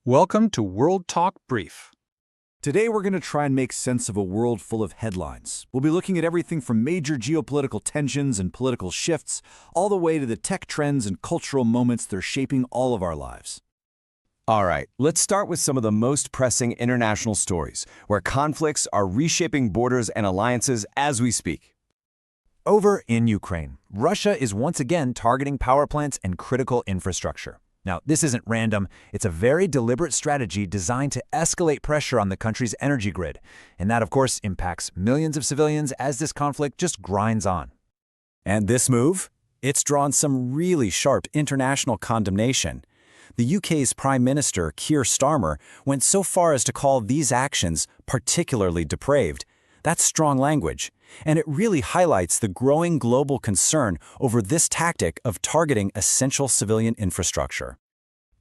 Welcome to World Talk Brief. Today we're going to try and make sense of a world full of headlines. We'll be looking at everything from major geopolitical tensions and political shifts, all the way to the tech trends and cultural moments that are shaping all of our lives. All right, let's start with some of the most pressing international stories, where conflicts are reshaping borders and alliances as we speak. Over in Ukraine, Russia is once again targeting power plants and critical infrastructure. Now, this isn't random. It's a very deliberate strategy designed to escalate pressure on the country's energy grid. And that, of course, impacts millions of civilians as this conflict just grinds on. And this move? It's drawn some really sharp international condemnation. The UK's Prime Minister, Keir Starmer, went so far as to call these actions particularly depraved. That's strong language, and it really highlights the growing global concern over this tactic of targeting essential civilian infrastructure.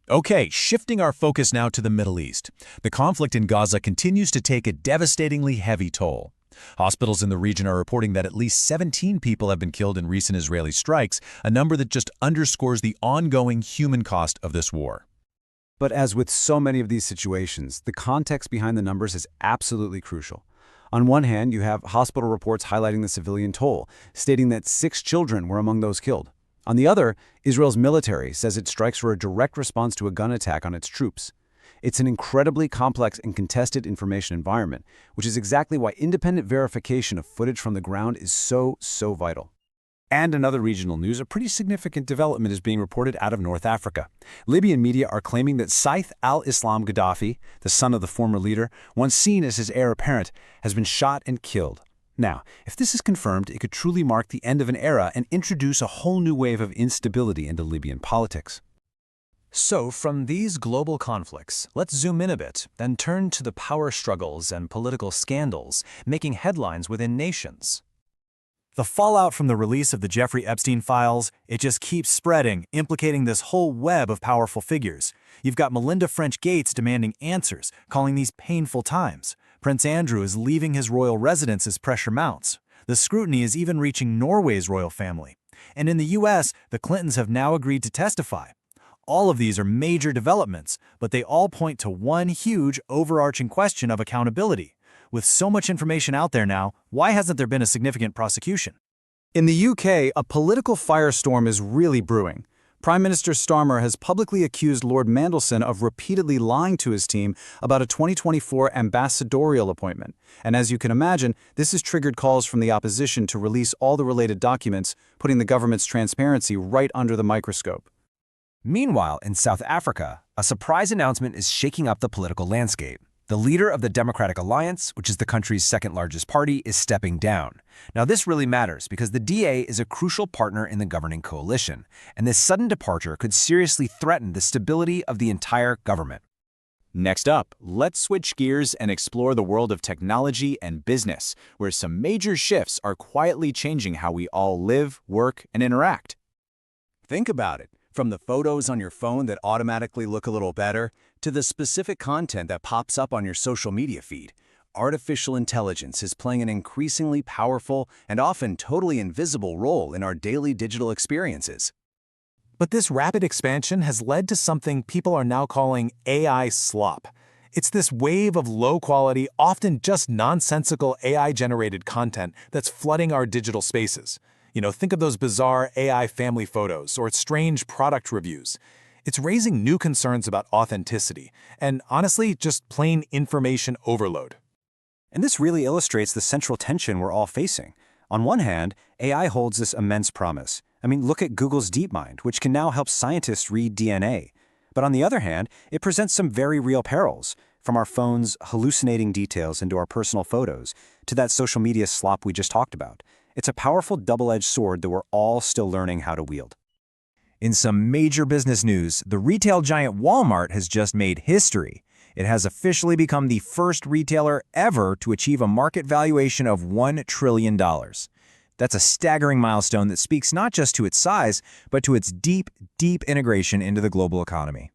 Okay, shifting our focus now to the Middle East. The conflict in Gaza continues to take a devastatingly heavy toll. Hospitals in the region are reporting that at least 17 people have been killed in recent Israeli strikes, a number that just underscores the ongoing human cost of this war. But as with so many of these situations, the context behind the numbers is absolutely crucial. On one hand, you have hospital reports highlighting the civilian toll, stating that 6 children were among those killed. On the other, Israel's military says its strikes were a direct response to a gun attack on its troops. It's an incredibly complex and contested information environment, which is exactly why independent verification of footage from the ground is so vital. And in other regional news, a pretty significant development is being reported out of North Africa. Libyan media are claiming that Saif al-Islam Gaddafi, the son of the former leader, once seen as his heir apparent, has been shot and killed. Now, if this is confirmed, it could truly mark the end of an era and introduce a whole new wave of instability into Libyan politics. So, from these global conflicts, let's zoom in a bit, then turn to the power struggles and political scandals making headlines within nations. The fallout from the release of the Jeffrey Epstein files, it just keeps spreading, implicating this whole web of powerful figures. You've got Melinda French Gates demanding answers, calling these painful times. Prince Andrew is leaving his royal residence as pressure mounts. The scrutiny is even reaching Norway's royal family. And in the US, the Clintons have now agreed to testify. All of these are major developments, but they all point to one huge, overarching question of accountability. With so much information out there now, why hasn't there been a significant prosecution? In the UK, a political firestorm is really brewing. Prime Minister Starmer has publicly accused Lord Mandelson of repeatedly lying to his team about a 2024 ambassadorial appointment. And as you can imagine, this has triggered calls from the opposition to release all the related documents, putting the government's transparency right under the microscope. Meanwhile, in South Africa, a surprise announcement is shaking up the political landscape. The leader of the Democratic Alliance, which is the country's second-largest party, is stepping down. Now, this really matters because the DA is a crucial partner in the governing coalition, and this sudden departure could seriously threaten the stability of the entire government. Next up, let's switch gears and explore the world of technology and business, where some major shifts are quietly changing how we all live, work, and interact. Think about it. From the photos on your phone that automatically look a little better, to the specific content that pops up on your social media feed, artificial intelligence is playing an increasingly powerful and often totally invisible role in our daily digital experiences. But this rapid expansion has led to something people are now calling AI slop. It's this wave of low-quality, often just nonsensical AI-generated content that's flooding our digital spaces. Think of those bizarre AI family photos or strange product reviews. It's raising new concerns about authenticity and, honestly, just plain information overload. And this really illustrates the central tension we're all facing. On one hand, AI holds this immense promise. Look at Google's DeepMind, which can now help scientists read DNA. But on the other hand, it presents some very real perils, from our phones hallucinating details into our personal photos, to that social media slop we just talked about. It's a powerful double-edged sword that we're all still learning how to wield. In some major business news, the retail giant Walmart has just made history. It has officially become the first retailer ever to achieve a market valuation of $1 trillion. That's a staggering milestone that speaks not just to its size, but to its deep integration into the global economy.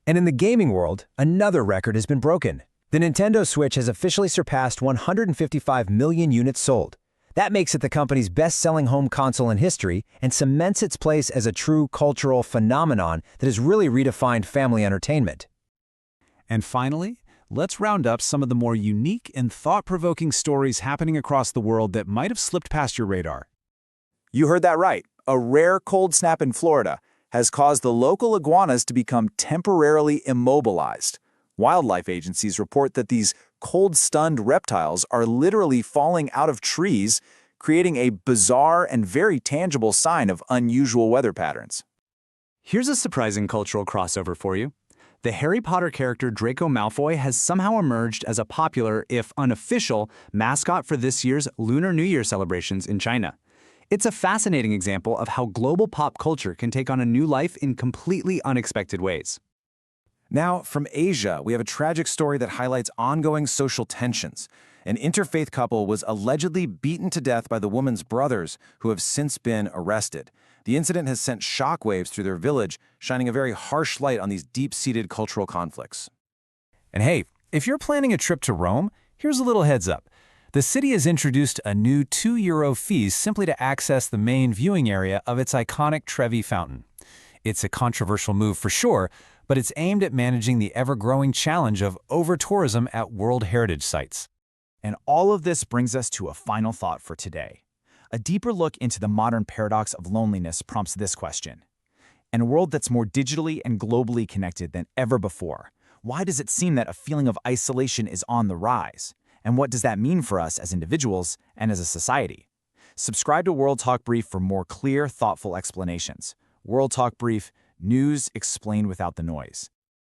And in the gaming world, another record has been broken. The Nintendo Switch has officially surpassed 155 million units sold. That makes it the company's best-selling home console in history and cements its place as a true cultural phenomenon that has really redefined family entertainment. And finally, let's round up some of the more unique and thought-provoking stories happening across the world that might have slipped past your radar. You heard that right. A rare cold snap in Florida has caused the local iguanas to become temporarily immobilized. Wildlife agencies report that these cold-stunned reptiles are literally falling out of trees, creating a bizarre and very tangible sign of unusual weather patterns. Here's a surprising cultural crossover for you. The Harry Potter character Draco Malfoy has somehow emerged as a popular, if unofficial, mascot for this year's Lunar New Year celebrations in China. It's a fascinating example of how global pop culture can take on a new life in completely unexpected ways. Now, from Asia, we have a tragic story that highlights ongoing social tensions. An interfaith couple was allegedly beaten to death by the woman's brothers, who have since been arrested. The incident has sent shockwaves through their village, shining a very harsh light on these deep-seated cultural conflicts. And hey, if you're planning a trip to Rome, here's a little heads up. The city has introduced a new €2 fee simply to access the main viewing area of its iconic Trevi fountain. It's a controversial move for sure, but it's aimed at managing the ever-growing challenge of over-tourism at World Heritage Sites. And all of this brings us to a final thought for today. A deeper look into the modern paradox of loneliness prompts this question. In a world that's more digitally and globally connected than ever before, why does it seem that a feeling of isolation is on the rise? And what does that mean for us as individuals and as a society? Subscribe to World Talk Brief for more clear, thoughtful explanations. World Talk Brief, news explained without the noise.